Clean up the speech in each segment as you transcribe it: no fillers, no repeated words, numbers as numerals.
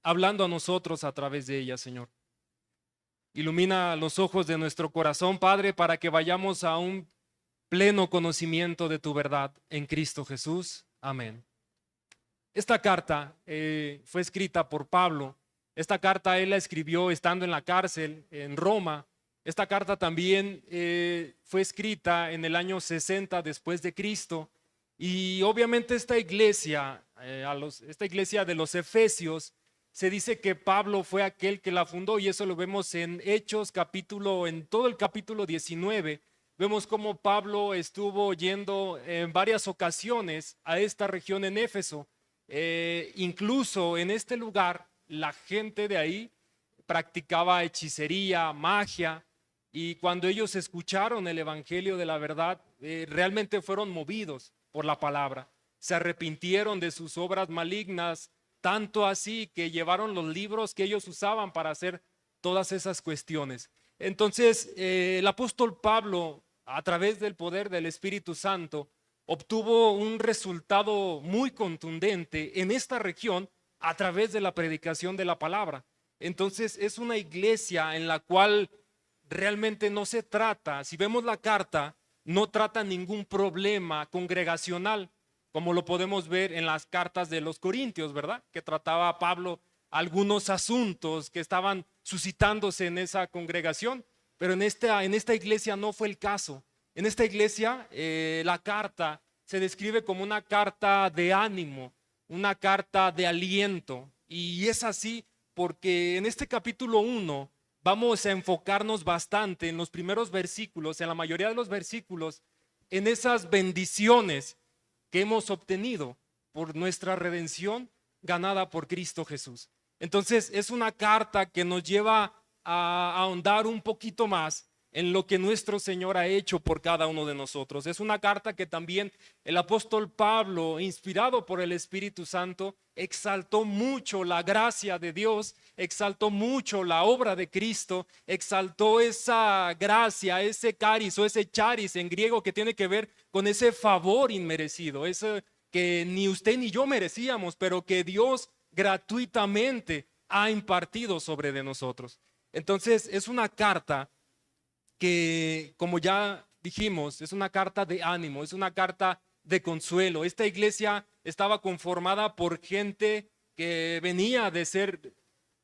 hablando a nosotros a través de ella, Señor. Ilumina los ojos de nuestro corazón, Padre, para que vayamos a un pleno conocimiento de tu verdad en Cristo Jesús. Amén. Esta carta fue escrita por Pablo. Esta carta él la escribió estando en la cárcel en Roma. Esta carta también fue escrita en el año 60 después de Cristo. Y obviamente esta iglesia de los Efesios, se dice que Pablo fue aquel que la fundó, y eso lo vemos en Hechos en todo el capítulo 19. Vemos cómo Pablo estuvo yendo en varias ocasiones a esta región en Éfeso. Incluso en este lugar, la gente de ahí practicaba hechicería, magia, y cuando ellos escucharon el evangelio de la verdad, realmente fueron movidos por la palabra. Se arrepintieron de sus obras malignas, tanto así que llevaron los libros que ellos usaban para hacer todas esas cuestiones. Entonces, el apóstol Pablo, a través del poder del Espíritu Santo, obtuvo un resultado muy contundente en esta región a través de la predicación de la palabra. Entonces, es una iglesia en la cual realmente no se trata, si vemos la carta, no trata ningún problema congregacional, como lo podemos ver en las cartas de los Corintios, ¿verdad? Que trataba Pablo algunos asuntos que estaban suscitándose en esa congregación, pero en esta iglesia no fue el caso. En esta iglesia la carta se describe como una carta de ánimo, una carta de aliento, y es así porque en este capítulo 1 vamos a enfocarnos bastante en los primeros versículos, en la mayoría de los versículos, en esas bendiciones que hemos obtenido por nuestra redención ganada por Cristo Jesús. Entonces es una carta que nos lleva a ahondar un poquito más en lo que nuestro Señor ha hecho por cada uno de nosotros. Es una carta que también el apóstol Pablo, inspirado por el Espíritu Santo, exaltó mucho la gracia de Dios, exaltó mucho la obra de Cristo, exaltó esa gracia, ese caris o ese charis en griego, que tiene que ver con ese favor inmerecido, eso que ni usted ni yo merecíamos, pero que Dios gratuitamente ha impartido sobre de nosotros. Entonces es una carta que, como ya dijimos, es una carta de ánimo, es una carta de consuelo. Esta iglesia estaba conformada por gente que venía de ser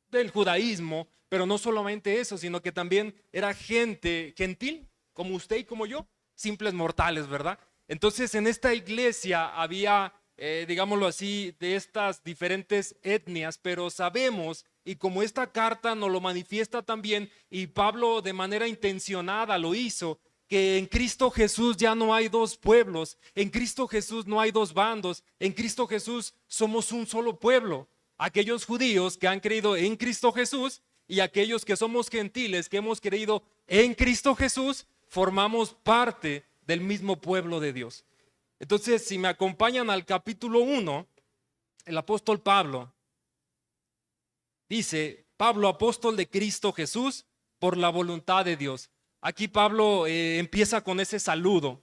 del judaísmo, pero no solamente eso, sino que también era gente gentil, como usted y como yo, simples mortales, ¿verdad? Entonces en esta iglesia había, digámoslo así, de estas diferentes etnias, pero sabemos, y como esta carta nos lo manifiesta también, y Pablo de manera intencionada lo hizo, que en Cristo Jesús ya no hay dos pueblos, en Cristo Jesús no hay dos bandos, en Cristo Jesús somos un solo pueblo. Aquellos judíos que han creído en Cristo Jesús y aquellos que somos gentiles que hemos creído en Cristo Jesús, formamos parte del mismo pueblo de Dios. Entonces, si me acompañan al capítulo 1, el apóstol Pablo dice: Pablo, apóstol de Cristo Jesús, por la voluntad de Dios. Aquí Pablo empieza con ese saludo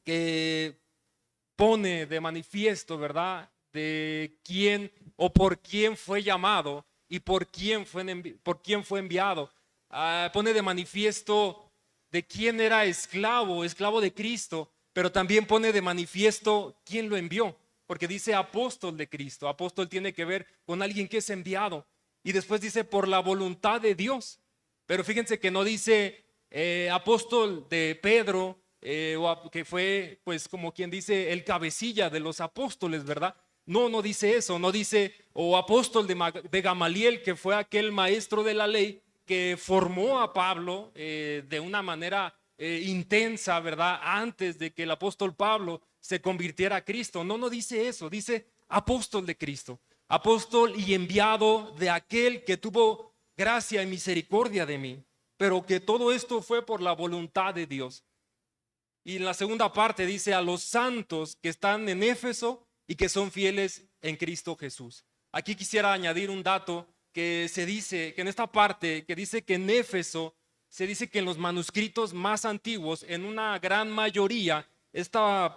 que pone de manifiesto, ¿verdad?, de quién o por quién fue llamado y por quién fue enviado. Pone de manifiesto de quién era esclavo de Cristo, pero también pone de manifiesto quién lo envió, porque dice apóstol de Cristo. Apóstol tiene que ver con alguien que es enviado, y después dice por la voluntad de Dios. Pero fíjense que no dice apóstol de Pedro, que fue, pues, como quien dice, el cabecilla de los apóstoles, ¿verdad? No dice eso, no dice o apóstol de Gamaliel, que fue aquel maestro de la ley que formó a Pablo de una manera intensa, ¿verdad?, antes de que el apóstol Pablo se convirtiera a Cristo. No dice eso, dice apóstol de Cristo, apóstol y enviado de aquel que tuvo gracia y misericordia de mí, pero que todo esto fue por la voluntad de Dios. Y en la segunda parte dice: a los santos que están en Éfeso y que son fieles en Cristo Jesús. Aquí quisiera añadir un dato que se dice, que en esta parte, que dice que en Éfeso, se dice que en los manuscritos más antiguos, en una gran mayoría, estas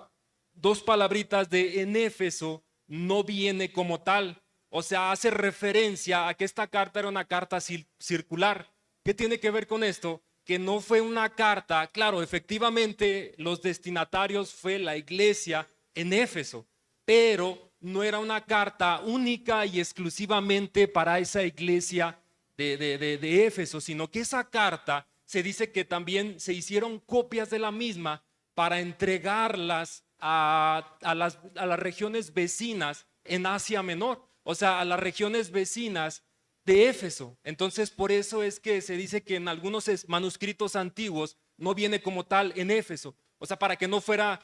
dos palabritas de en Éfeso no viene como tal, O sea, hace referencia a que esta carta era una carta circular. ¿Qué tiene que ver con esto? Que no fue una carta, claro, efectivamente los destinatarios fue la iglesia en Éfeso, pero no era una carta única y exclusivamente para esa iglesia de Éfeso, sino que esa carta se dice que también se hicieron copias de la misma para entregarlas a las regiones vecinas en Asia Menor, o sea, a las regiones vecinas de Éfeso. Entonces, por eso es que se dice que en algunos manuscritos antiguos no viene como tal en Éfeso, o sea, para que no fuera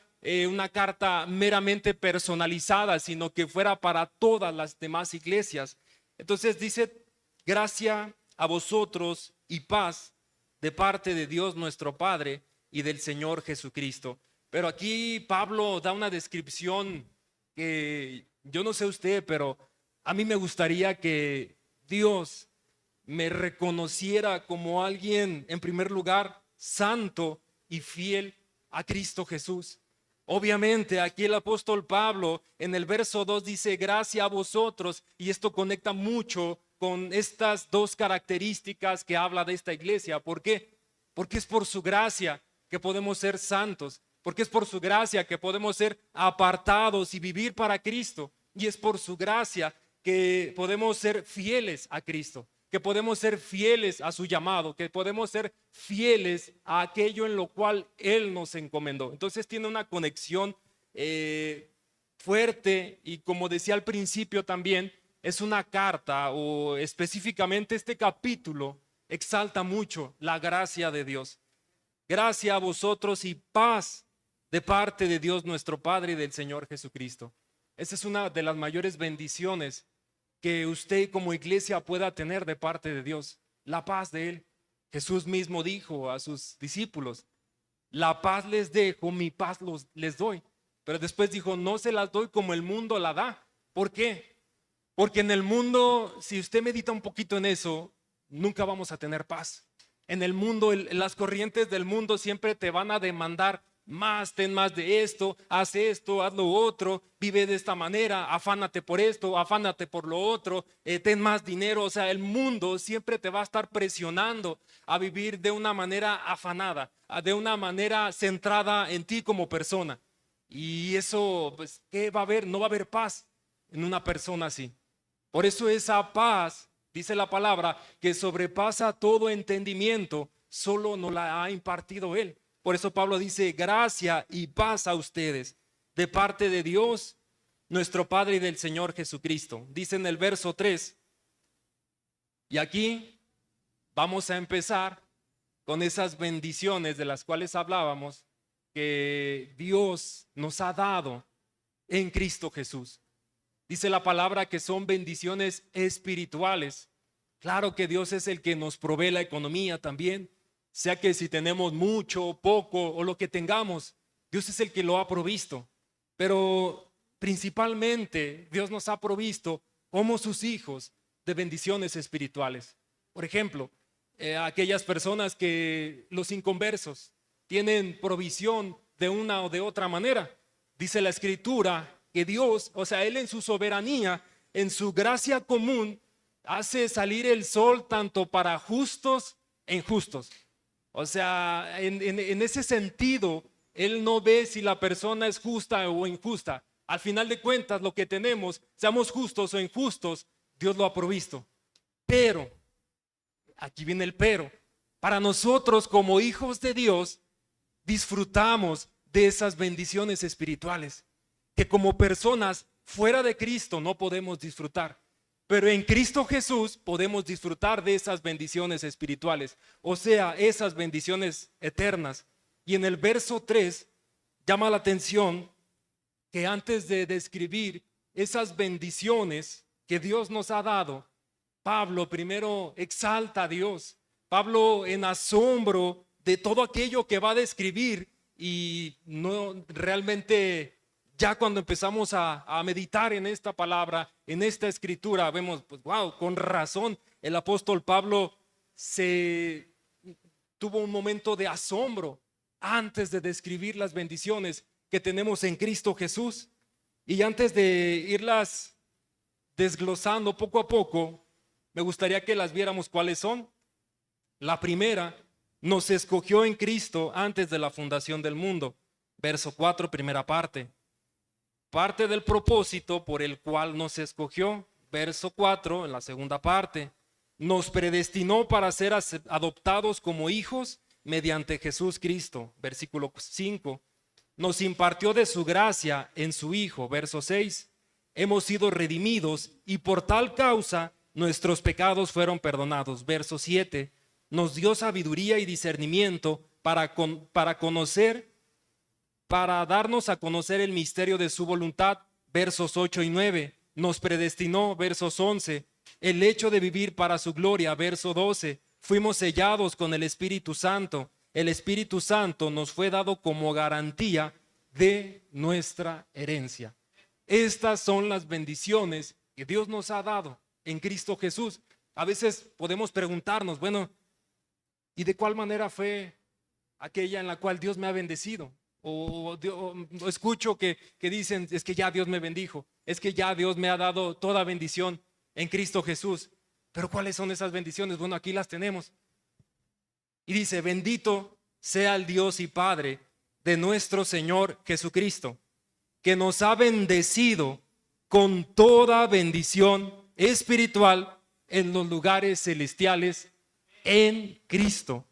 una carta meramente personalizada, sino que fuera para todas las demás iglesias. Entonces dice: gracia a vosotros y paz de parte de Dios nuestro Padre y del Señor Jesucristo. Pero aquí Pablo da una descripción que yo no sé usted, pero a mí me gustaría que Dios me reconociera como alguien, en primer lugar, santo y fiel a Cristo Jesús. Obviamente, aquí el apóstol Pablo en el verso 2 dice: gracia a vosotros, y esto conecta mucho con estas dos características que habla de esta iglesia. ¿Por qué? Porque es por su gracia que podemos ser santos, porque es por su gracia que podemos ser apartados y vivir para Cristo, y es por su gracia que podemos ser fieles a Cristo, que podemos ser fieles a su llamado, que podemos ser fieles a aquello en lo cual Él nos encomendó. Entonces tiene una conexión fuerte, y como decía al principio también, es una carta, o específicamente este capítulo exalta mucho la gracia de Dios. Gracia a vosotros y paz de parte de Dios nuestro Padre y del Señor Jesucristo. Esa es una de las mayores bendiciones que usted como iglesia pueda tener de parte de Dios, la paz de Él. Jesús mismo dijo a sus discípulos: la paz les dejo, mi paz les doy. Pero después dijo: no se las doy como el mundo la da. ¿Por qué? Porque en el mundo, si usted medita un poquito en eso, nunca vamos a tener paz. En el mundo, las corrientes del mundo siempre te van a demandar más: ten más de esto, haz lo otro, vive de esta manera, afánate por esto, afánate por lo otro, ten más dinero. O sea, el mundo siempre te va a estar presionando a vivir de una manera afanada, de una manera centrada en ti como persona. Y eso, pues, ¿qué va a haber? No va a haber paz en una persona así. Por eso esa paz, dice la palabra, que sobrepasa todo entendimiento, solo nos la ha impartido Él. Por eso Pablo dice: gracia y paz a ustedes de parte de Dios nuestro Padre y del Señor Jesucristo. Dice en el verso 3, y aquí vamos a empezar con esas bendiciones de las cuales hablábamos, que Dios nos ha dado en Cristo Jesús. Dice la palabra que son bendiciones espirituales. Claro que Dios es el que nos provee la economía también, sea que si tenemos mucho, poco o lo que tengamos, Dios es el que lo ha provisto. Pero principalmente Dios nos ha provisto como sus hijos de bendiciones espirituales. Por ejemplo, aquellas personas que, los inconversos, tienen provisión de una o de otra manera. Dice la escritura que Dios, o sea, Él en su soberanía, en su gracia común, hace salir el sol tanto para justos e injustos. O sea, en ese sentido, Él no ve si la persona es justa o injusta. Al final de cuentas, lo que tenemos, seamos justos o injustos, Dios lo ha provisto. Pero, aquí viene el pero, para nosotros como hijos de Dios, disfrutamos de esas bendiciones espirituales que como personas fuera de Cristo no podemos disfrutar, pero en Cristo Jesús podemos disfrutar de esas bendiciones espirituales, o sea, esas bendiciones eternas. Y en el verso 3 llama la atención que antes de describir esas bendiciones que Dios nos ha dado, Pablo primero exalta a Dios. Pablo, en asombro de todo aquello que va a describir, y no realmente, ya cuando empezamos a meditar en esta palabra, en esta escritura, vemos, pues wow, con razón el apóstol Pablo tuvo un momento de asombro antes de describir las bendiciones que tenemos en Cristo Jesús. Y antes de irlas desglosando poco a poco, me gustaría que las viéramos cuáles son. La primera, nos escogió en Cristo antes de la fundación del mundo. Verso 4, primera parte. Parte del propósito por el cual nos escogió. Verso 4, en la segunda parte. Nos predestinó para ser adoptados como hijos mediante Jesús Cristo. Versículo 5. Nos impartió de su gracia en su Hijo. Verso 6. Hemos sido redimidos y por tal causa nuestros pecados fueron perdonados. Verso 7. Nos dio sabiduría y discernimiento para conocer, para darnos a conocer el misterio de su voluntad. Versos 8 y 9. Nos predestinó. Versos 11. El hecho de vivir para su gloria. Verso 12. Fuimos sellados con el Espíritu Santo. El Espíritu Santo nos fue dado como garantía de nuestra herencia. Estas son las bendiciones que Dios nos ha dado en Cristo Jesús. A veces podemos preguntarnos, bueno, ¿y de cuál manera fue aquella en la cual Dios me ha bendecido? O escucho que dicen, es que ya Dios me bendijo, es que ya Dios me ha dado toda bendición en Cristo Jesús. Pero ¿cuáles son esas bendiciones? Bueno, aquí las tenemos. Y dice, bendito sea el Dios y Padre de nuestro Señor Jesucristo, que nos ha bendecido con toda bendición espiritual en los lugares celestiales en Cristo.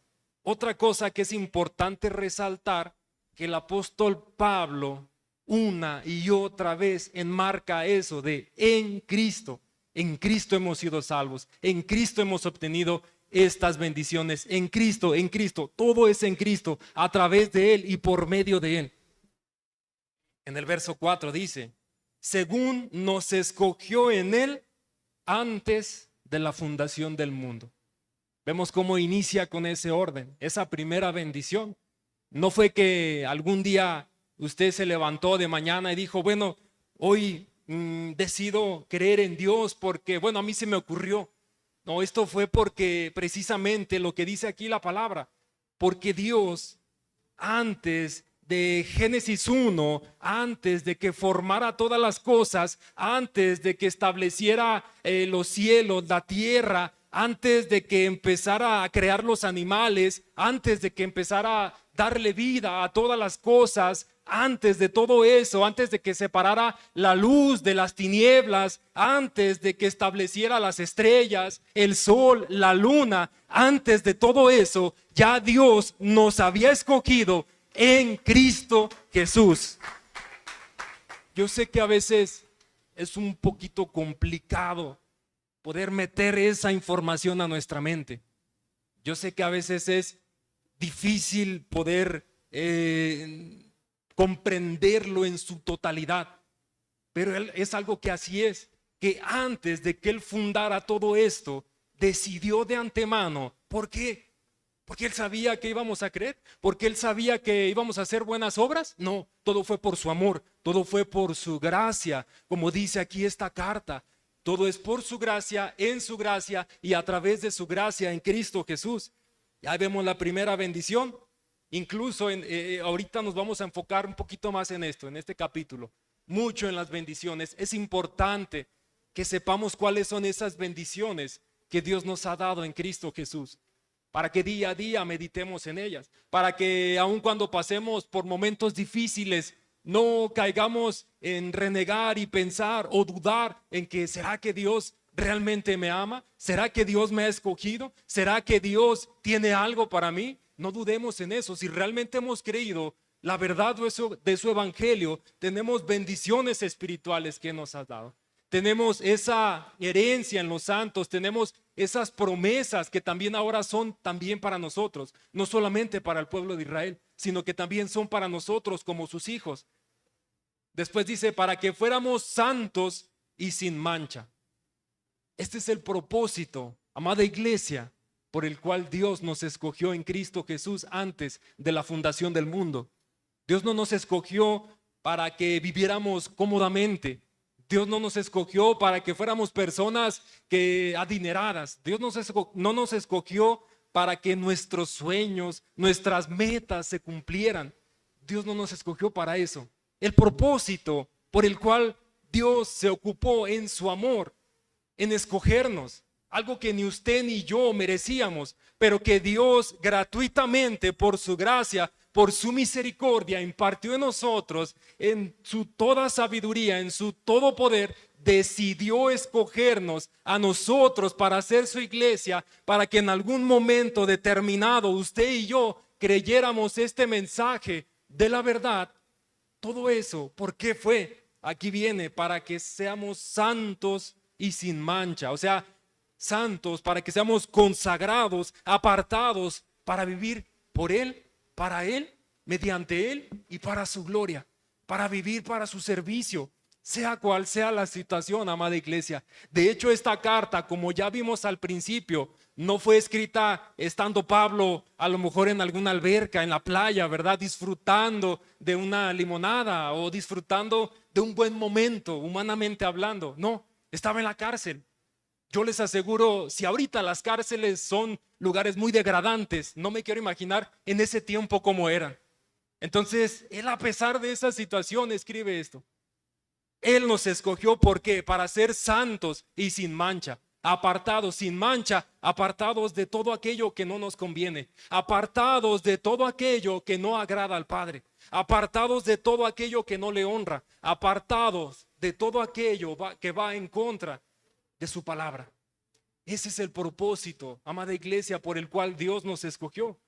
Otra cosa que es importante resaltar, que el apóstol Pablo una y otra vez enmarca eso de en Cristo. En Cristo hemos sido salvos, en Cristo hemos obtenido estas bendiciones, en Cristo, todo es en Cristo, a través de Él y por medio de Él. En el verso 4 dice, según nos escogió en Él antes de la fundación del mundo. Vemos cómo inicia con ese orden, esa primera bendición. No fue que algún día usted se levantó de mañana y dijo, bueno, hoy decido creer en Dios porque, bueno, a mí se me ocurrió. No, esto fue porque precisamente lo que dice aquí la palabra, porque Dios antes de Génesis 1, antes de que formara todas las cosas, antes de que estableciera los cielos, la tierra, antes de que empezara a crear los animales, antes de que empezara a darle vida a todas las cosas, antes de todo eso, antes de que separara la luz de las tinieblas, antes de que estableciera las estrellas, el sol, la luna, antes de todo eso, ya Dios nos había escogido en Cristo Jesús. Yo sé que a veces es un poquito complicado poder meter esa información a nuestra mente. Yo sé que a veces es difícil poder comprenderlo en su totalidad, pero es algo que así es, que antes de que Él fundara todo esto, decidió de antemano. ¿Por qué? ¿Porque Él sabía que íbamos a creer? ¿Porque Él sabía que íbamos a hacer buenas obras? No, todo fue por su amor, todo fue por su gracia, como dice aquí esta carta. Todo es por su gracia, en su gracia y a través de su gracia en Cristo Jesús. Ya vemos la primera bendición. Incluso ahorita nos vamos a enfocar un poquito más en esto, en este capítulo, mucho en las bendiciones. Es importante que sepamos cuáles son esas bendiciones que Dios nos ha dado en Cristo Jesús, para que día a día meditemos en ellas, para que aun cuando pasemos por momentos difíciles, no caigamos en renegar y pensar o dudar en que ¿será que Dios realmente me ama? ¿Será que Dios me ha escogido? ¿Será que Dios tiene algo para mí? No dudemos en eso. Si realmente hemos creído la verdad de su evangelio, tenemos bendiciones espirituales que nos ha dado. Tenemos esa herencia en los santos, tenemos esas promesas que también ahora son también para nosotros, no solamente para el pueblo de Israel, sino que también son para nosotros como sus hijos. Después dice, para que fuéramos santos y sin mancha. Este es el propósito, amada iglesia, por el cual Dios nos escogió en Cristo Jesús antes de la fundación del mundo. Dios no nos escogió para que viviéramos cómodamente. Dios no nos escogió para que fuéramos personas adineradas. Dios no nos escogió para que nuestros sueños, nuestras metas se cumplieran. Dios no nos escogió para eso. El propósito por el cual Dios se ocupó en su amor, en escogernos, algo que ni usted ni yo merecíamos, pero que Dios gratuitamente, por su gracia, por su misericordia, impartió en nosotros, en su toda sabiduría, en su todo poder, decidió escogernos a nosotros para hacer su iglesia, para que en algún momento determinado usted y yo creyéramos este mensaje de la verdad. Todo eso, ¿por qué fue? Aquí viene, para que seamos santos y sin mancha, o sea, santos, para que seamos consagrados, apartados para vivir por Él, para Él, mediante Él y para su gloria, para vivir para su servicio, sea cual sea la situación, amada iglesia. De hecho, esta carta, como ya vimos al principio, no fue escrita estando Pablo a lo mejor en alguna alberca, en la playa, ¿verdad? Disfrutando de una limonada o disfrutando de un buen momento, humanamente hablando. No, estaba en la cárcel. Yo les aseguro, si ahorita las cárceles son lugares muy degradantes, no me quiero imaginar en ese tiempo cómo eran. Entonces, él, a pesar de esa situación, escribe esto. Él nos escogió, ¿por qué? Para ser santos y sin mancha, apartados, sin mancha, apartados de todo aquello que no nos conviene, apartados de todo aquello que no agrada al Padre, apartados de todo aquello que no le honra, apartados de todo aquello que va en contra de su palabra. Ese es el propósito, amada iglesia, por el cual Dios nos escogió,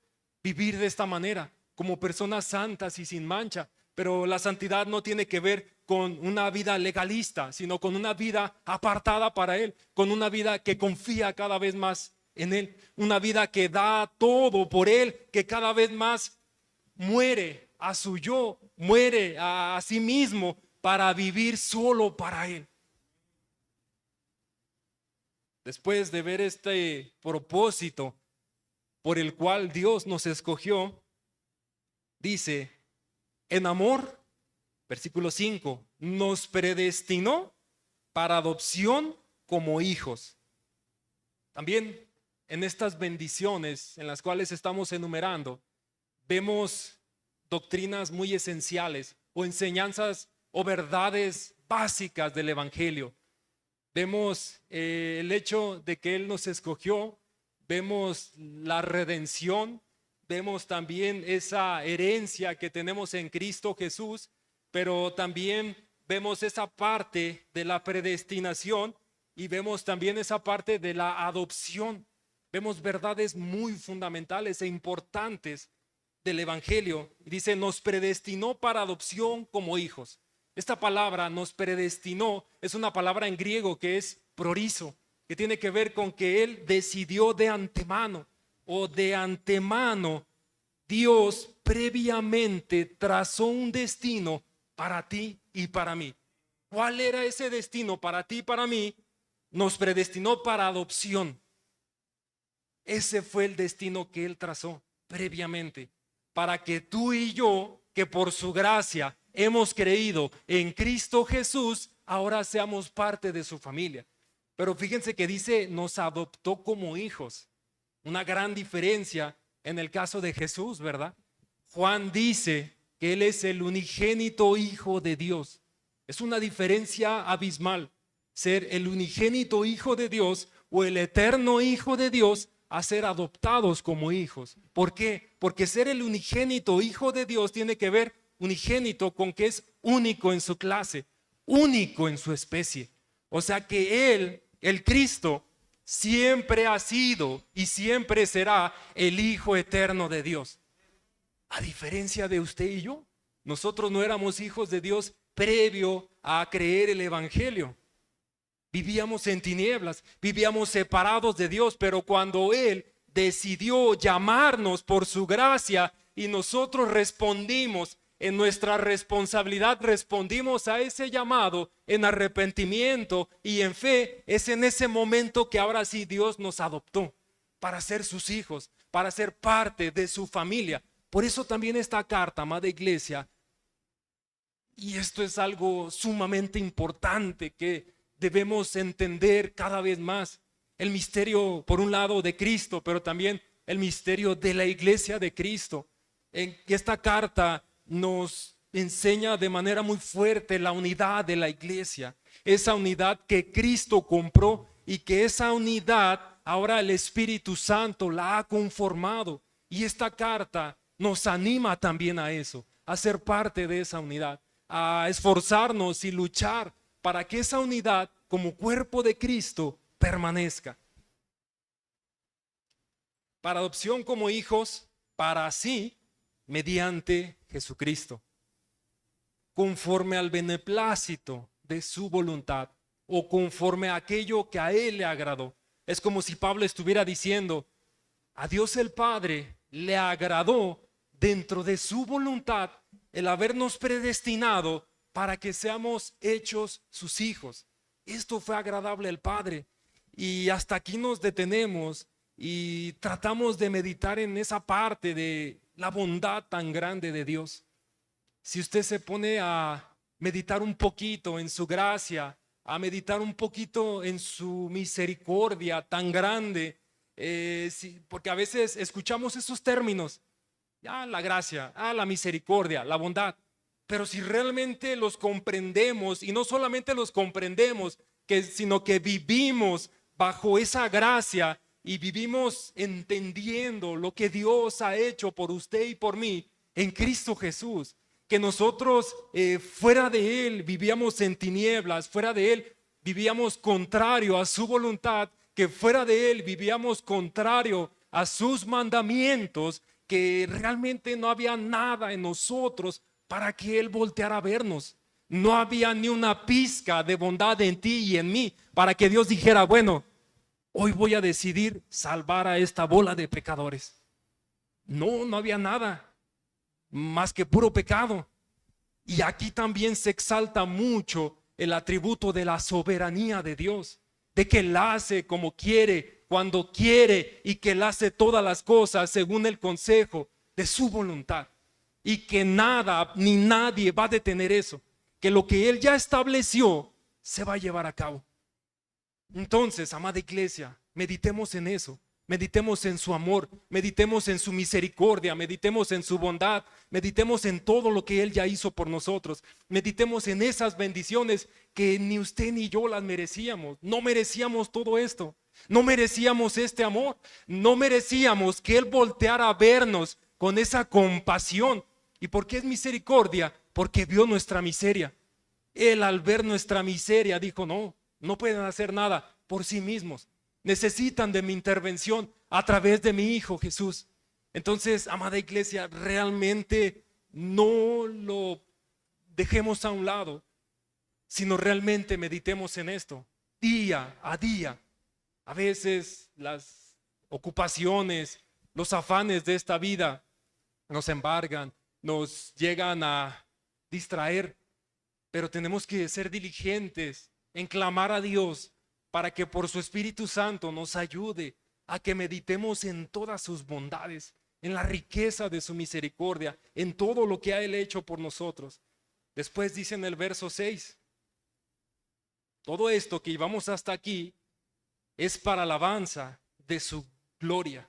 vivir de esta manera, como personas santas y sin mancha. Pero la santidad no tiene que ver con una vida legalista, sino con una vida apartada para Él, con una vida que confía cada vez más en Él, una vida que da todo por Él, que cada vez más muere a su yo, muere a sí mismo para vivir solo para Él. Después de ver este propósito por el cual Dios nos escogió, dice, en amor, versículo 5, nos predestinó para adopción como hijos. También en estas bendiciones en las cuales estamos enumerando, vemos doctrinas muy esenciales o enseñanzas o verdades básicas del Evangelio. Vemos el hecho de que Él nos escogió, vemos la redención, vemos también esa herencia que tenemos en Cristo Jesús, pero también vemos esa parte de la predestinación y vemos también esa parte de la adopción. Vemos verdades muy fundamentales e importantes del Evangelio. Dice, nos predestinó para adopción como hijos. Esta palabra, nos predestinó, es una palabra en griego que es prorizo, que tiene que ver con que Él decidió de antemano, o de antemano Dios previamente trazó un destino para ti y para mí. ¿Cuál era ese destino para ti y para mí? Nos predestinó para adopción. Ese fue el destino que Él trazó previamente, para que tú y yo, que por su gracia hemos creído en Cristo Jesús, ahora seamos parte de su familia. Pero fíjense que dice, nos adoptó como hijos. Una gran diferencia en el caso de Jesús, ¿verdad? Juan dice que Él es el unigénito Hijo de Dios. Es una diferencia abismal ser el unigénito Hijo de Dios o el eterno Hijo de Dios a ser adoptados como hijos. ¿Por qué? Porque ser el unigénito Hijo de Dios tiene que ver, unigénito, con que es único en su clase, único en su especie. O sea que Él, el Cristo, siempre ha sido y siempre será el Hijo eterno de Dios. A diferencia de usted y yo, nosotros no éramos hijos de Dios previo a creer el Evangelio. Vivíamos en tinieblas, vivíamos separados de Dios, pero cuando Él decidió llamarnos por su gracia y nosotros respondimos en nuestra responsabilidad, respondimos a ese llamado en arrepentimiento y en fe, es en ese momento que ahora sí Dios nos adoptó para ser sus hijos, para ser parte de su familia. Por eso también esta carta, amada iglesia, y esto es algo sumamente importante que debemos entender cada vez más, el misterio por un lado de Cristo, pero también el misterio de la iglesia de Cristo. En esta carta nos enseña de manera muy fuerte la unidad de la iglesia, esa unidad que Cristo compró y que esa unidad ahora el Espíritu Santo la ha conformado. Y esta carta nos anima también a eso, a ser parte de esa unidad, a esforzarnos y luchar para que esa unidad como cuerpo de Cristo permanezca. Para adopción como hijos, para así, mediante Jesucristo, conforme al beneplácito de su voluntad o conforme a aquello que a Él le agradó. Es como si Pablo estuviera diciendo, a Dios el Padre le agradó dentro de su voluntad el habernos predestinado para que seamos hechos sus hijos. Esto fue agradable al Padre. Y hasta aquí nos detenemos y tratamos de meditar en esa parte de la bondad tan grande de Dios. Si usted se pone a meditar un poquito en su gracia, a meditar un poquito en su misericordia tan grande, porque a veces escuchamos esos términos, la gracia, la misericordia, la bondad, pero si realmente los comprendemos, y no solamente los comprendemos, sino que vivimos bajo esa gracia y vivimos entendiendo lo que Dios ha hecho por usted y por mí en Cristo Jesús, que nosotros fuera de Él vivíamos en tinieblas, fuera de Él vivíamos contrario a su voluntad, que fuera de Él vivíamos contrario a sus mandamientos, que realmente no había nada en nosotros para que Él volteara a vernos. No había ni una pizca de bondad en ti y en mí para que Dios dijera, bueno, hoy voy a decidir salvar a esta bola de pecadores. No había nada más que puro pecado. Y aquí también se exalta mucho el atributo de la soberanía de Dios, de que Él hace como quiere, cuando quiere, y que Él hace todas las cosas según el consejo de su voluntad, y que nada ni nadie va a detener eso, que lo que Él ya estableció se va a llevar a cabo. Entonces, amada iglesia, meditemos en eso. Meditemos en su amor, meditemos en su misericordia, meditemos en su bondad, meditemos en todo lo que Él ya hizo por nosotros, meditemos en esas bendiciones que ni usted ni yo las merecíamos. No merecíamos todo esto, no merecíamos este amor, no merecíamos que Él volteara a vernos con esa compasión. ¿Y por qué es misericordia? Porque vio nuestra miseria. Él al ver nuestra miseria dijo, no pueden hacer nada por sí mismos. Necesitan de mi intervención a través de mi Hijo Jesús. Entonces, amada iglesia, realmente no lo dejemos a un lado, sino realmente meditemos en esto, día a día. A veces las ocupaciones, los afanes de esta vida nos embargan, nos llegan a distraer, pero tenemos que ser diligentes en clamar a Dios para que por su Espíritu Santo nos ayude a que meditemos en todas sus bondades, en la riqueza de su misericordia, en todo lo que ha Él hecho por nosotros. Después dice en el verso 6, todo esto que llevamos hasta aquí es para alabanza de su gloria,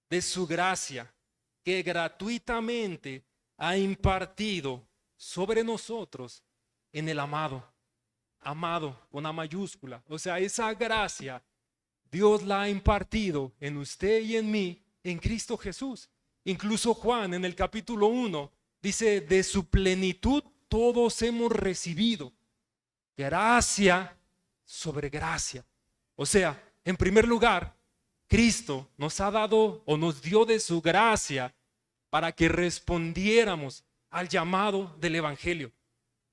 de su gracia, que gratuitamente ha impartido sobre nosotros en el amado con A mayúscula. O sea, esa gracia Dios la ha impartido en usted y en mí en Cristo Jesús. Incluso Juan en el capítulo 1 dice, de su plenitud todos hemos recibido gracia sobre gracia. O sea, en primer lugar, Cristo nos ha dado o nos dio de su gracia para que respondiéramos al llamado del Evangelio.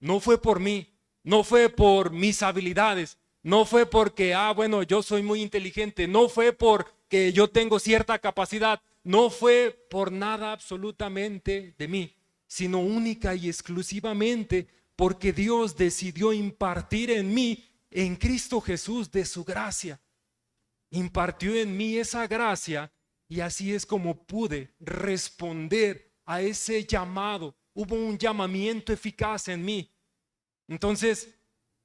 No fue por mí, no fue por mis habilidades, no fue porque, bueno, yo soy muy inteligente, no fue porque yo tengo cierta capacidad, no fue por nada absolutamente de mí, sino única y exclusivamente porque Dios decidió impartir en mí, en Cristo Jesús, de su gracia. Impartió en mí esa gracia y así es como pude responder a ese llamado. Hubo un llamamiento eficaz en mí. Entonces,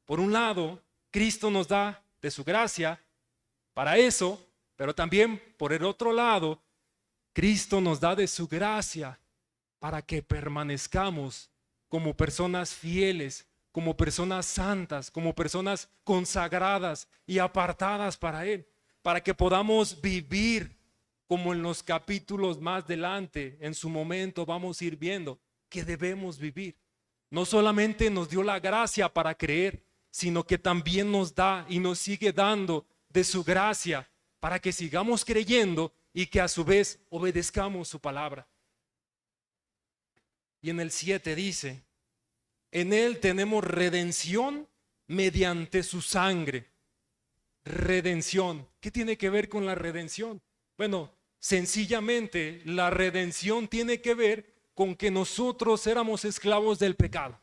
por un lado, Cristo nos da de su gracia para eso, pero también por el otro lado, Cristo nos da de su gracia para que permanezcamos como personas fieles, como personas santas, como personas consagradas y apartadas para Él, para que podamos vivir como en los capítulos más adelante, en su momento vamos a ir viendo que debemos vivir. No solamente nos dio la gracia para creer, sino que también nos da y nos sigue dando de su gracia para que sigamos creyendo y que a su vez obedezcamos su palabra. Y en el 7 dice: en Él tenemos redención mediante su sangre. Redención. ¿Qué tiene que ver con la redención? Bueno, sencillamente la redención tiene que ver con que nosotros éramos esclavos del pecado.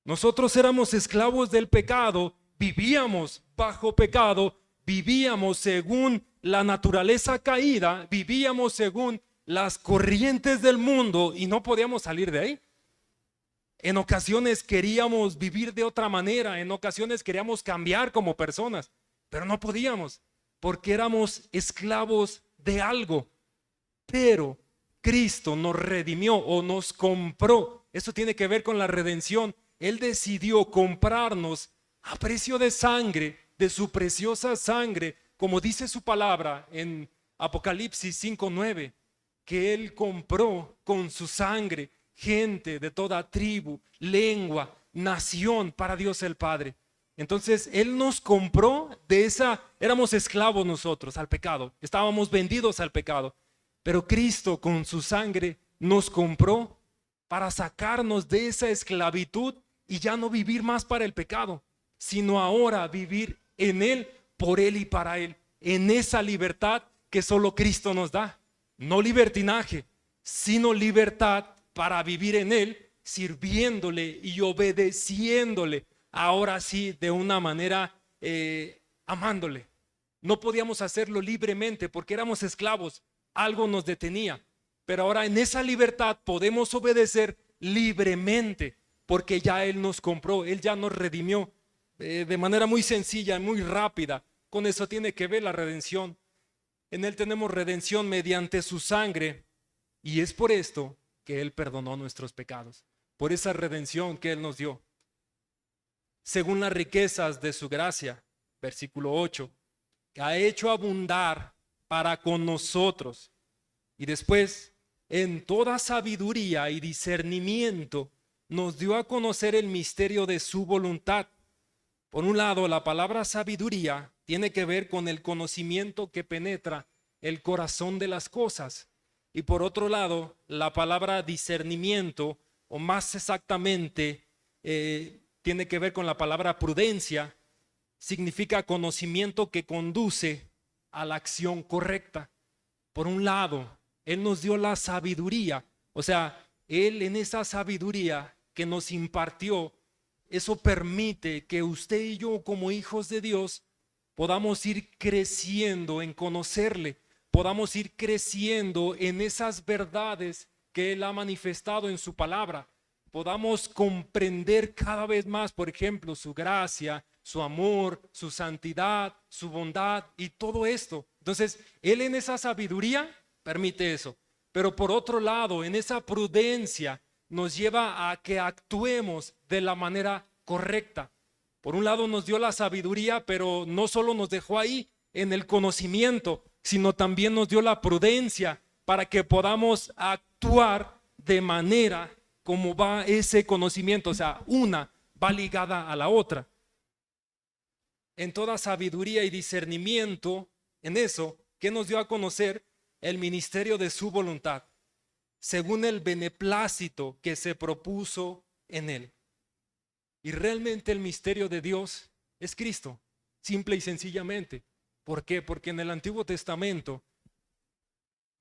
Nosotros éramos esclavos del pecado, vivíamos bajo pecado, vivíamos según la naturaleza caída, vivíamos según las corrientes del mundo y no podíamos salir de ahí. En ocasiones queríamos vivir de otra manera, en ocasiones queríamos cambiar como personas, pero no podíamos porque éramos esclavos de algo. Pero Cristo nos redimió o nos compró. Eso tiene que ver con la redención. Él decidió comprarnos a precio de sangre, de su preciosa sangre, como dice su palabra en Apocalipsis 5:9, que Él compró con su sangre gente de toda tribu, lengua, nación para Dios el Padre. Entonces Él nos compró de esa, éramos esclavos nosotros al pecado, estábamos vendidos al pecado, pero Cristo con su sangre nos compró para sacarnos de esa esclavitud y ya no vivir más para el pecado, sino ahora vivir en Él, por Él y para Él, en esa libertad que solo Cristo nos da. No libertinaje, sino libertad para vivir en Él, sirviéndole y obedeciéndole, ahora sí de una manera amándole. No podíamos hacerlo libremente porque éramos esclavos, algo nos detenía, pero ahora en esa libertad podemos obedecer libremente porque ya Él nos compró, Él ya nos redimió de manera muy sencilla, muy rápida. Con eso tiene que ver la redención. En Él tenemos redención mediante su sangre y es por esto que Él perdonó nuestros pecados, por esa redención que Él nos dio. Según las riquezas de su gracia, versículo 8, que ha hecho abundar para con nosotros. Y después, en toda sabiduría y discernimiento, nos dio a conocer el misterio de su voluntad. Por un lado, la palabra sabiduría tiene que ver con el conocimiento que penetra el corazón de las cosas. Y por otro lado, la palabra discernimiento, o más exactamente, tiene que ver con la palabra prudencia, significa conocimiento que conduce a la acción correcta. Por un lado, Él nos dio la sabiduría, o sea, Él en esa sabiduría que nos impartió, eso permite que usted y yo como hijos de Dios podamos ir creciendo en conocerle, podamos ir creciendo en esas verdades que Él ha manifestado en su palabra, podamos comprender cada vez más, por ejemplo, su gracia, su amor, su santidad, su bondad y todo esto. Entonces, Él en esa sabiduría permite eso, pero por otro lado, en esa prudencia nos lleva a que actuemos de la manera correcta. Por un lado nos dio la sabiduría, pero no solo nos dejó ahí en el conocimiento, sino también nos dio la prudencia para que podamos actuar de manera como va ese conocimiento, o sea, una va ligada a la otra. En toda sabiduría y discernimiento, en eso, que nos dio a conocer el ministerio de su voluntad, según el beneplácito que se propuso en Él. Y realmente el misterio de Dios es Cristo, simple y sencillamente. ¿Por qué? Porque en el Antiguo Testamento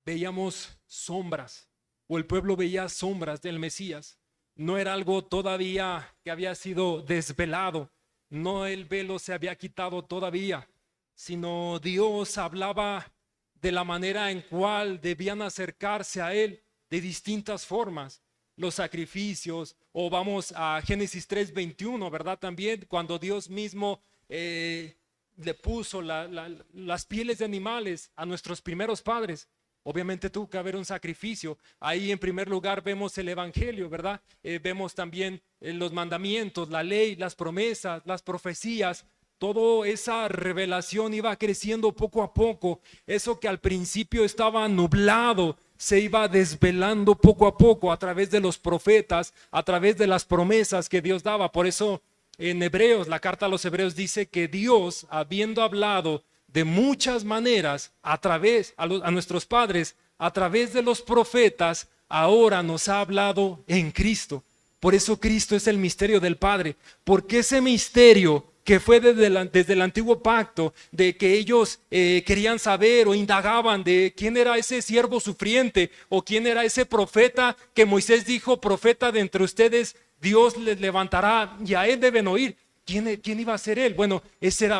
veíamos sombras, o el pueblo veía sombras del Mesías. No era algo todavía que había sido desvelado, no el velo se había quitado todavía, sino Dios hablaba de la manera en cual debían acercarse a Él de distintas formas. Los sacrificios, o vamos a Génesis 3:21, ¿verdad? También cuando Dios mismo le puso las pieles de animales a nuestros primeros padres. Obviamente tuvo que haber un sacrificio. Ahí en primer lugar vemos el evangelio, ¿verdad? Vemos también los mandamientos, la ley, las promesas, las profecías. Toda esa revelación iba creciendo poco a poco. Eso que al principio estaba nublado, se iba desvelando poco a poco a través de los profetas, a través de las promesas que Dios daba. Por eso en Hebreos, la carta a los Hebreos dice que Dios, habiendo hablado de muchas maneras a nuestros padres, a través de los profetas, ahora nos ha hablado en Cristo. Por eso Cristo es el misterio del Padre, porque ese misterio que fue desde el antiguo pacto, de que ellos querían saber o indagaban de quién era ese siervo sufriente o quién era ese profeta que Moisés dijo: profeta de entre ustedes Dios les levantará y a él deben oír. ¿Quién iba a ser él? Bueno,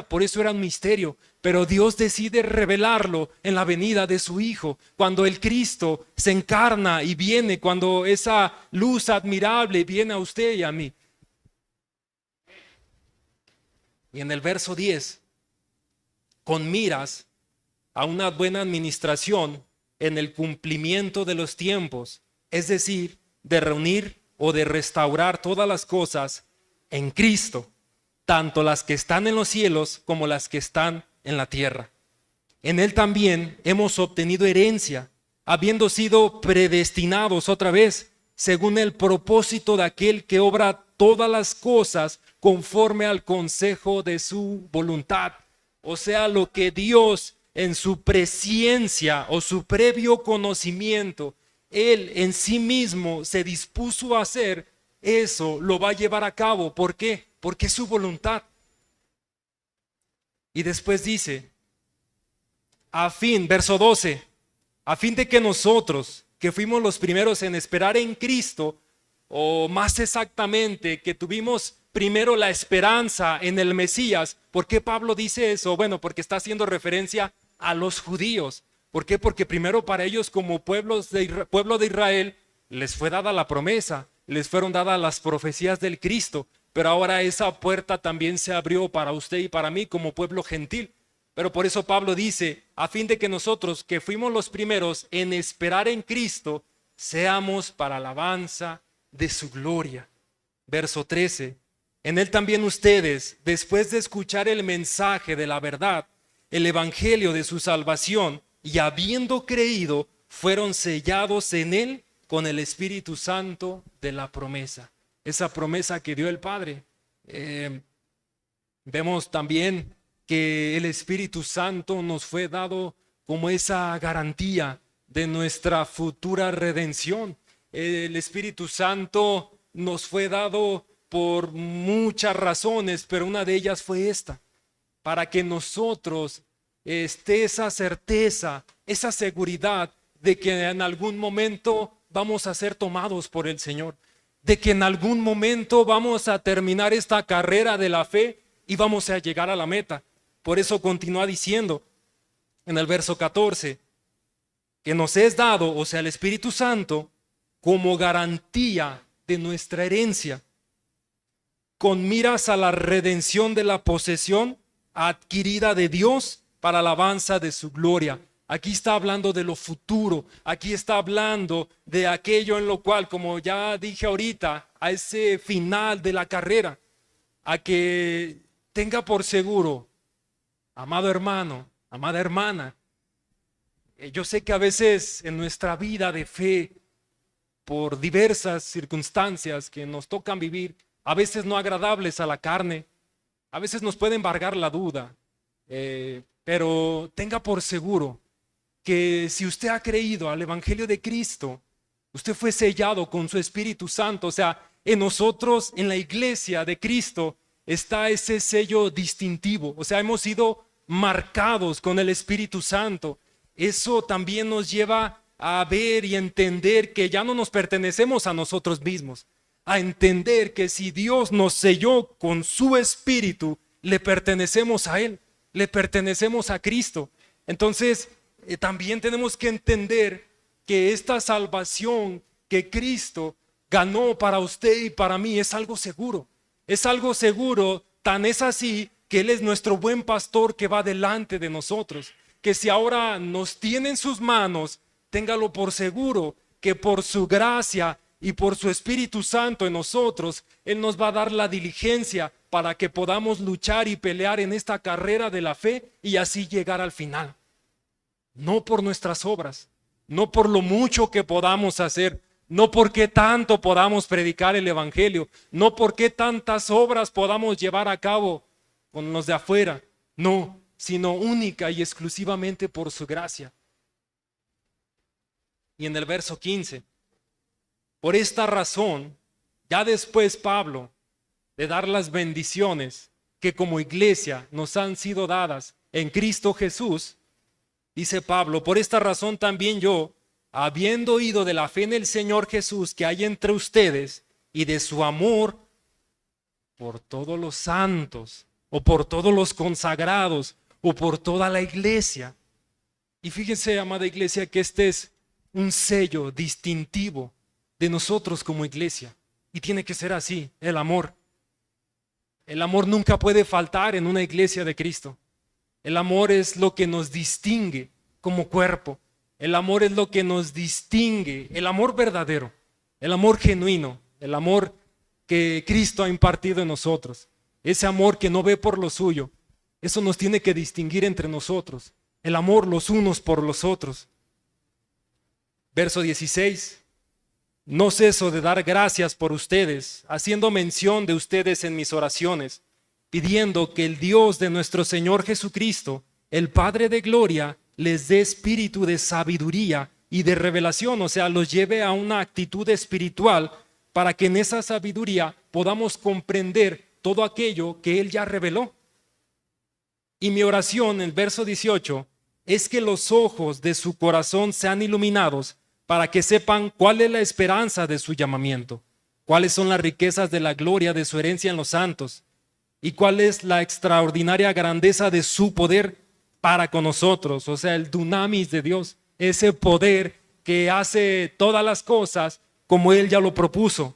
por eso era un misterio, pero Dios decide revelarlo en la venida de su Hijo, cuando el Cristo se encarna y viene, cuando esa luz admirable viene a usted y a mí. Y en el verso 10, con miras a una buena administración en el cumplimiento de los tiempos, es decir, de reunir o de restaurar todas las cosas en Cristo, tanto las que están en los cielos como las que están en la tierra. En Él también hemos obtenido herencia, habiendo sido predestinados otra vez, según el propósito de aquel que obra todas las cosas conforme al consejo de su voluntad. O sea, lo que Dios en su presciencia o su previo conocimiento, Él en sí mismo se dispuso a hacer, eso lo va a llevar a cabo. ¿Por qué? Porque es su voluntad. Y después dice, verso 12, a fin de que nosotros, que fuimos los primeros en esperar en Cristo, o más exactamente, que tuvimos primero la esperanza en el Mesías. ¿Por qué Pablo dice eso? Bueno, porque está haciendo referencia a los judíos. ¿Por qué? Porque primero para ellos como pueblo de Israel les fue dada la promesa, les fueron dadas las profecías del Cristo, pero ahora esa puerta también se abrió para usted y para mí como pueblo gentil. Pero por eso Pablo dice, a fin de que nosotros, que fuimos los primeros en esperar en Cristo, seamos para alabanza de su gloria. Verso 13, en Él también ustedes, después de escuchar el mensaje de la verdad, el evangelio de su salvación, y habiendo creído, fueron sellados en Él con el Espíritu Santo de la promesa. Esa promesa que dio el Padre. Vemos también que el Espíritu Santo nos fue dado como esa garantía de nuestra futura redención. El Espíritu Santo nos fue dado por muchas razones, pero una de ellas fue esta: para que nosotros esté esa certeza, esa seguridad de que en algún momento vamos a ser tomados por el Señor, de que en algún momento vamos a terminar esta carrera de la fe y vamos a llegar a la meta. Por eso continúa diciendo en el verso 14, que nos es dado, o sea, el Espíritu Santo, como garantía de nuestra herencia, con miras a la redención de la posesión adquirida de Dios para alabanza de su gloria. Aquí está hablando de lo futuro, aquí está hablando de aquello en lo cual, como ya dije ahorita, a ese final de la carrera, a que tenga por seguro, amado hermano, amada hermana, yo sé que a veces en nuestra vida de fe, por diversas circunstancias que nos tocan vivir, a veces no agradables a la carne, a veces nos puede embargar la duda, pero tenga por seguro que si usted ha creído al Evangelio de Cristo, usted fue sellado con su Espíritu Santo. O sea, en nosotros, en la iglesia de Cristo, está ese sello distintivo. O sea, hemos sido marcados con el Espíritu Santo. Eso también nos lleva a ver y entender que ya no nos pertenecemos a nosotros mismos, a entender que si Dios nos selló con su Espíritu, le pertenecemos a Él, le pertenecemos a Cristo. Entonces, también tenemos que entender que esta salvación que Cristo ganó para usted y para mí es algo seguro. Es algo seguro, tan es así que Él es nuestro buen pastor que va delante de nosotros. Que si ahora nos tiene en sus manos, téngalo por seguro que por su gracia y por su Espíritu Santo en nosotros, Él nos va a dar la diligencia para que podamos luchar y pelear en esta carrera de la fe y así llegar al final. No por nuestras obras, no por lo mucho que podamos hacer, no porque tanto podamos predicar el Evangelio, no porque tantas obras podamos llevar a cabo con los de afuera, no, sino única y exclusivamente por su gracia. Y en el verso 15, por esta razón, ya después Pablo de dar las bendiciones que como iglesia nos han sido dadas en Cristo Jesús, dice Pablo, por esta razón también yo, habiendo oído de la fe en el Señor Jesús que hay entre ustedes y de su amor por todos los santos o por todos los consagrados o por toda la iglesia. Y fíjense, amada iglesia, que este es un sello distintivo de nosotros como iglesia. Y tiene que ser así, el amor. El amor nunca puede faltar en una iglesia de Cristo. El amor es lo que nos distingue como cuerpo. El amor es lo que nos distingue, el amor verdadero, el amor genuino, el amor que Cristo ha impartido en nosotros. Ese amor que no ve por lo suyo, eso nos tiene que distinguir entre nosotros. El amor los unos por los otros. Verso 16. No ceso de dar gracias por ustedes, haciendo mención de ustedes en mis oraciones, pidiendo que el Dios de nuestro Señor Jesucristo, el Padre de gloria, les dé espíritu de sabiduría y de revelación, o sea, los lleve a una actitud espiritual para que en esa sabiduría podamos comprender todo aquello que Él ya reveló. Y mi oración, en el verso 18, es que los ojos de su corazón sean iluminados para que sepan cuál es la esperanza de su llamamiento, cuáles son las riquezas de la gloria de su herencia en los santos y cuál es la extraordinaria grandeza de su poder para con nosotros, o sea, el dunamis de Dios, ese poder que hace todas las cosas como Él ya lo propuso,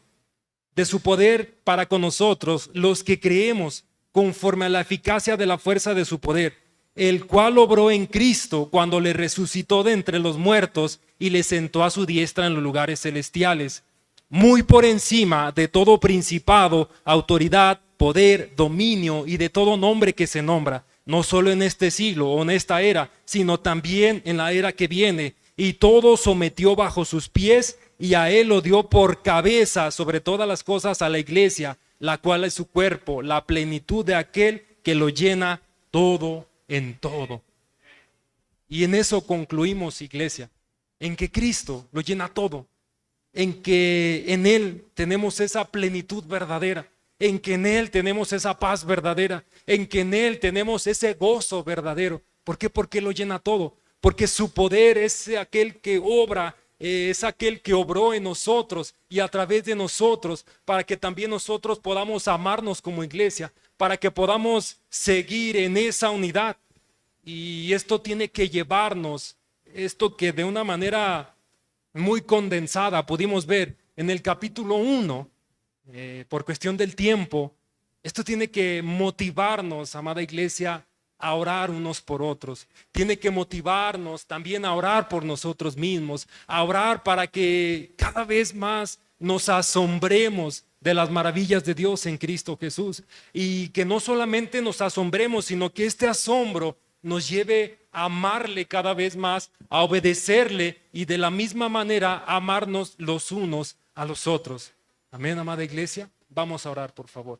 de su poder para con nosotros, los que creemos conforme a la eficacia de la fuerza de su poder, el cual obró en Cristo cuando le resucitó de entre los muertos y le sentó a su diestra en los lugares celestiales, muy por encima de todo principado, autoridad, poder, dominio y de todo nombre que se nombra, no solo en este siglo o en esta era, sino también en la era que viene, y todo sometió bajo sus pies y a Él lo dio por cabeza sobre todas las cosas a la iglesia, la cual es su cuerpo, la plenitud de aquel que lo llena todo en todo. Y en eso concluimos, iglesia, en que Cristo lo llena todo, en que en Él tenemos esa plenitud verdadera, en que en Él tenemos esa paz verdadera, en que en Él tenemos ese gozo verdadero. ¿Por qué? Porque lo llena todo, porque su poder es aquel que obra, es aquel que obró en nosotros y a través de nosotros, para que también nosotros podamos amarnos como iglesia, para que podamos seguir en esa unidad. Y esto tiene que llevarnos, esto que de una manera muy condensada pudimos ver en el capítulo 1, por cuestión del tiempo, esto tiene que motivarnos, amada iglesia, a orar unos por otros. Tiene que motivarnos también a orar por nosotros mismos, a orar para que cada vez más nos asombremos de las maravillas de Dios en Cristo Jesús. Y que no solamente nos asombremos, sino que este asombro nos lleve a amarle cada vez más, a obedecerle y de la misma manera a amarnos los unos a los otros. Amén, amada iglesia. Vamos a orar, por favor.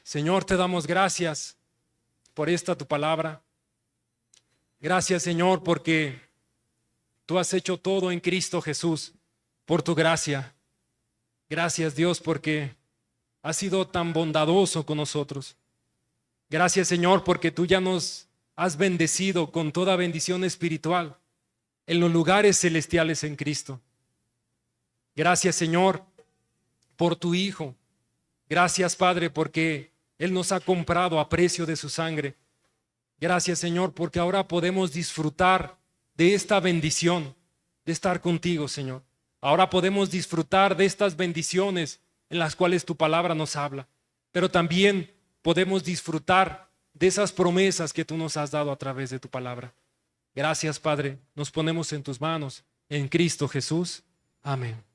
Señor, te damos gracias por esta tu palabra. Gracias, Señor, porque tú has hecho todo en Cristo Jesús, por tu gracia. Gracias, Dios, porque has sido tan bondadoso con nosotros. Gracias, Señor, porque tú ya nos has bendecido con toda bendición espiritual en los lugares celestiales en Cristo. Gracias, Señor, por tu Hijo. Gracias, Padre, porque Él nos ha comprado a precio de su sangre. Gracias, Señor, porque ahora podemos disfrutar de esta bendición, de estar contigo, Señor. Ahora podemos disfrutar de estas bendiciones en las cuales tu palabra nos habla, pero también podemos disfrutar de esas promesas que tú nos has dado a través de tu palabra. Gracias, Padre. Nos ponemos en tus manos. En Cristo Jesús. Amén.